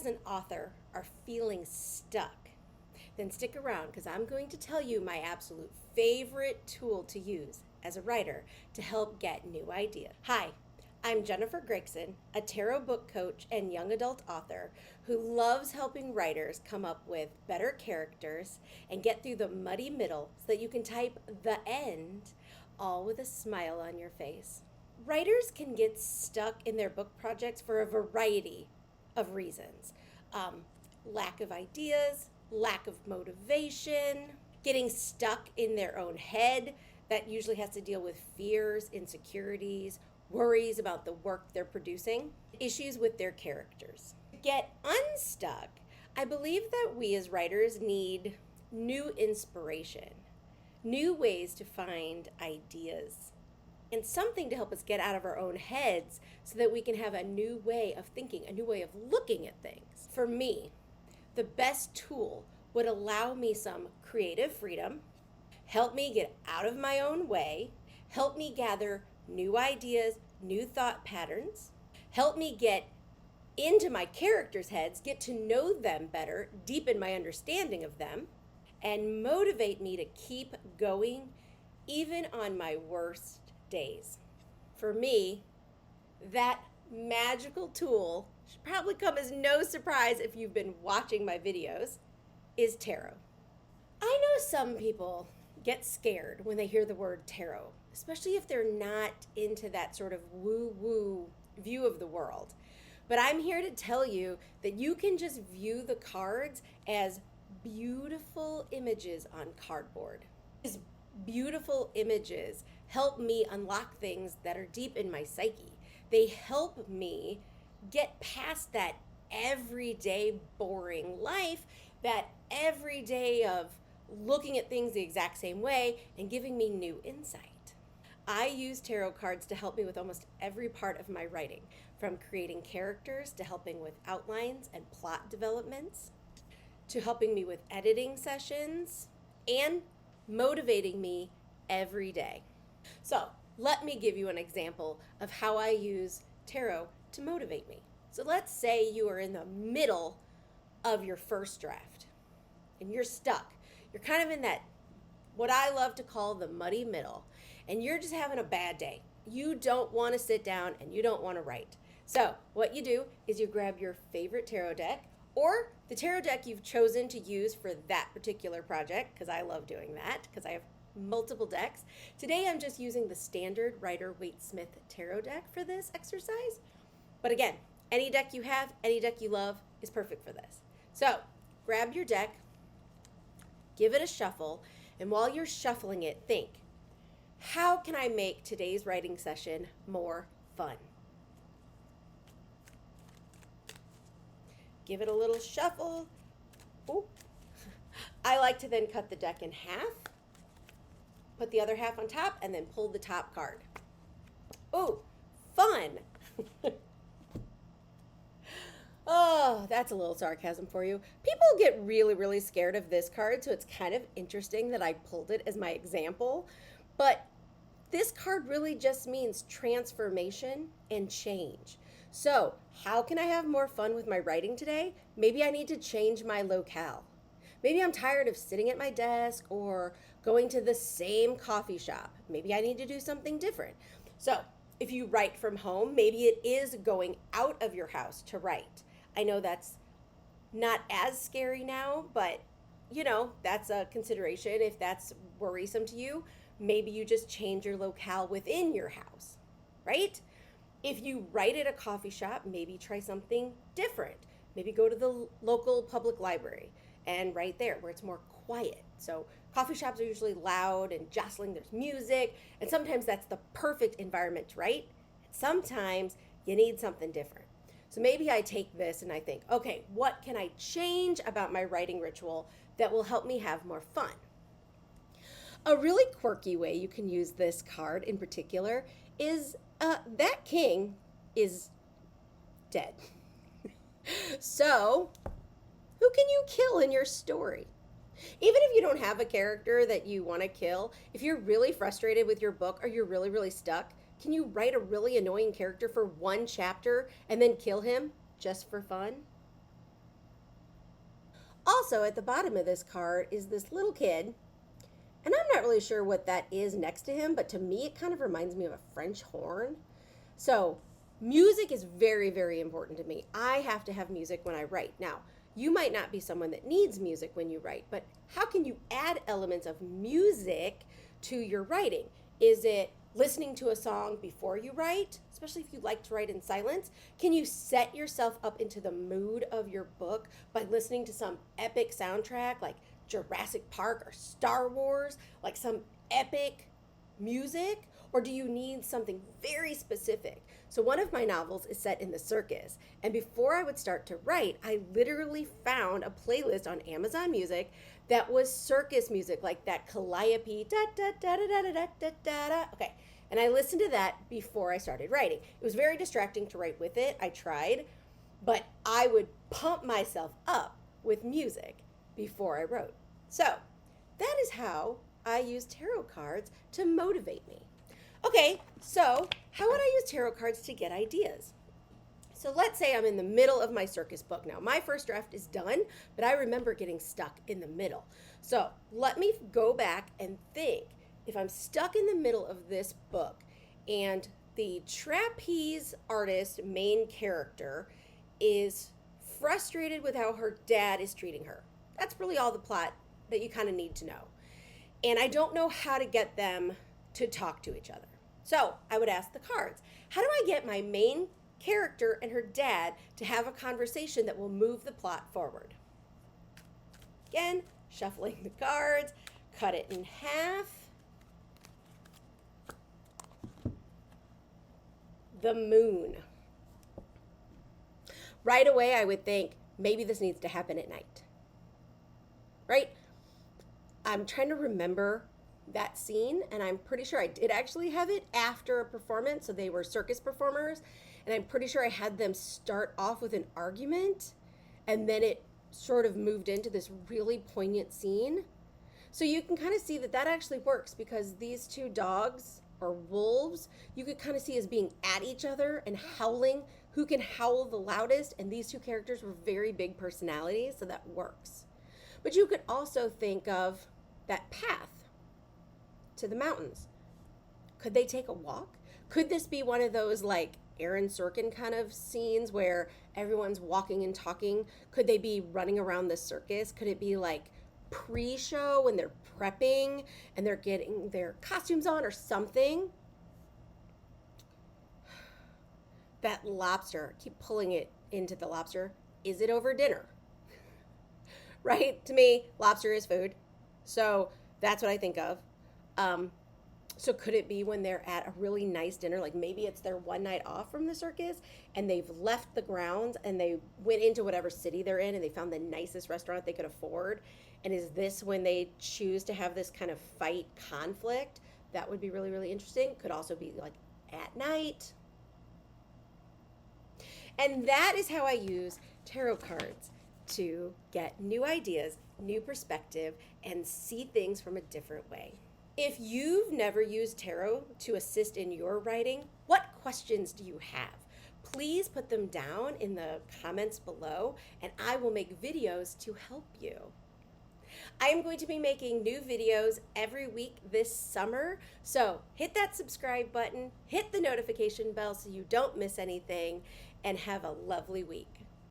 an author are feeling stuck, then stick around because I'm going to tell you my absolute favorite tool to use as a writer to help get new ideas. Hi, I'm Jennifer Gregson, a tarot book coach and young adult author who loves helping writers come up with better characters and get through the muddy middle so that you can type the end all with a smile on your face. Writers can get stuck in their book projects for a variety of reasons. Lack of ideas, lack of motivation, getting stuck in their own head. That usually has to deal with fears, insecurities, worries about the work they're producing, issues with their characters. To get unstuck, I believe that we as writers need new inspiration, new ways to find ideas, and something to help us get out of our own heads so that we can have a new way of thinking, a new way of looking at things. For me, the best tool would allow me some creative freedom, help me get out of my own way, help me gather new ideas, new thought patterns, help me get into my characters' heads, get to know them better, deepen my understanding of them, and motivate me to keep going even on my worst days. For me, that magical tool should probably come as no surprise if you've been watching my videos, is tarot. I know some people get scared when they hear the word tarot, especially if they're not into that sort of woo-woo view of the world. But I'm here to tell you that you can just view the cards as beautiful images on cardboard. These beautiful images help me unlock things that are deep in my psyche. They help me get past that everyday boring life, that every day of looking at things the exact same way and giving me new insight. I use tarot cards to help me with almost every part of my writing, from creating characters to helping with outlines and plot developments, to helping me with editing sessions and motivating me every day. So let me give you an example of how I use tarot to motivate me. So let's say you are in the middle of your first draft and you're stuck. You're kind of in that, what I love to call the muddy middle, and you're just having a bad day. You don't want to sit down and you don't want to write. So what you do is you grab your favorite tarot deck or the tarot deck you've chosen to use for that particular project, because I love doing that because I have multiple decks. Today I'm just using the standard Rider-Waite-Smith tarot deck for this exercise. But again, any deck you have, any deck you love is perfect for this. So grab your deck, give it a shuffle, and while you're shuffling it, think, how can I make today's writing session more fun? Give it a little shuffle. Ooh. I like to then cut the deck in half, put the other half on top, and then pull the top card. Ooh, fun. Oh, that's a little sarcasm for you. People get really, really scared of this card, so it's kind of interesting that I pulled it as my example. But this card really just means transformation and change. So how can I have more fun with my writing today? Maybe I need to change my locale. Maybe I'm tired of sitting at my desk or going to the same coffee shop. Maybe I need to do something different. So if you write from home, maybe it is going out of your house to write. I know that's not as scary now, but that's a consideration. If that's worrisome to you, maybe you just change your locale within your house, right? If you write at a coffee shop, maybe try something different. Maybe go to the local public library and write there where it's more quiet. So coffee shops are usually loud and jostling, there's music, and sometimes that's the perfect environment to write. Sometimes you need something different. So maybe I take this and I think, okay, what can I change about my writing ritual that will help me have more fun? A really quirky way you can use this card in particular is that king is dead. So who can you kill in your story? Even if you don't have a character that you want to kill, if you're really frustrated with your book or you're really, really stuck, can you write a really annoying character for one chapter and then kill him just for fun? Also, at the bottom of this card is this little kid, and I'm not really sure what that is next to him, but to me it kind of reminds me of a French horn. So, music is very, very important to me. I have to have music when I write. Now, you might not be someone that needs music when you write, but how can you add elements of music to your writing? Is it listening to a song before you write, especially if you like to write in silence? Can you set yourself up into the mood of your book by listening to some epic soundtrack like Jurassic Park or Star Wars, like some epic music? Or do you need something very specific? So one of my novels is set in the circus, and before I would start to write, I literally found a playlist on Amazon Music that was circus music, like that Calliope da da da da da da da da da. Okay, and I listened to that before I started writing. It was very distracting to write with it. I tried, but I would pump myself up with music before I wrote. So that is how I use tarot cards to motivate me. Okay, so how would I use tarot cards to get ideas? So let's say I'm in the middle of my circus book now. My first draft is done, but I remember getting stuck in the middle. So let me go back and think. If I'm stuck in the middle of this book and the trapeze artist main character is frustrated with how her dad is treating her. That's really all the plot that you kind of need to know. And I don't know how to get them to talk to each other. So I would ask the cards, how do I get my main character and her dad to have a conversation that will move the plot forward? Again, shuffling the cards, cut it in half. The moon. Right away, I would think maybe this needs to happen at night. Right? I'm trying to remember that scene, and I'm pretty sure I did actually have it after a performance. So they were circus performers, and I'm pretty sure I had them start off with an argument, and then it sort of moved into this really poignant scene. So you can kind of see that that actually works, because these two dogs or wolves, you could kind of see as being at each other and howling, who can howl the loudest, and these two characters were very big personalities, so that works. But you could also think of that path to the mountains. Could they take a walk? Could this be one of those like Aaron Sorkin kind of scenes where everyone's walking and talking? Could they be running around the circus? Could it be like pre-show when they're prepping and they're getting their costumes on or something? That lobster, keep pulling it into the lobster. Is it over dinner? Right? To me, lobster is food. So that's what I think of. So could it be when they're at a really nice dinner, like maybe it's their one night off from the circus and they've left the grounds and they went into whatever city they're in and they found the nicest restaurant they could afford? And is this when they choose to have this kind of fight conflict? That would be really, really interesting. Could also be like at night. And that is how I use tarot cards to get new ideas, new perspective, and see things from a different way. If you've never used tarot to assist in your writing, what questions do you have? Please put them down in the comments below, and I will make videos to help you. I am going to be making new videos every week this summer, so hit that subscribe button, hit the notification bell so you don't miss anything, and have a lovely week.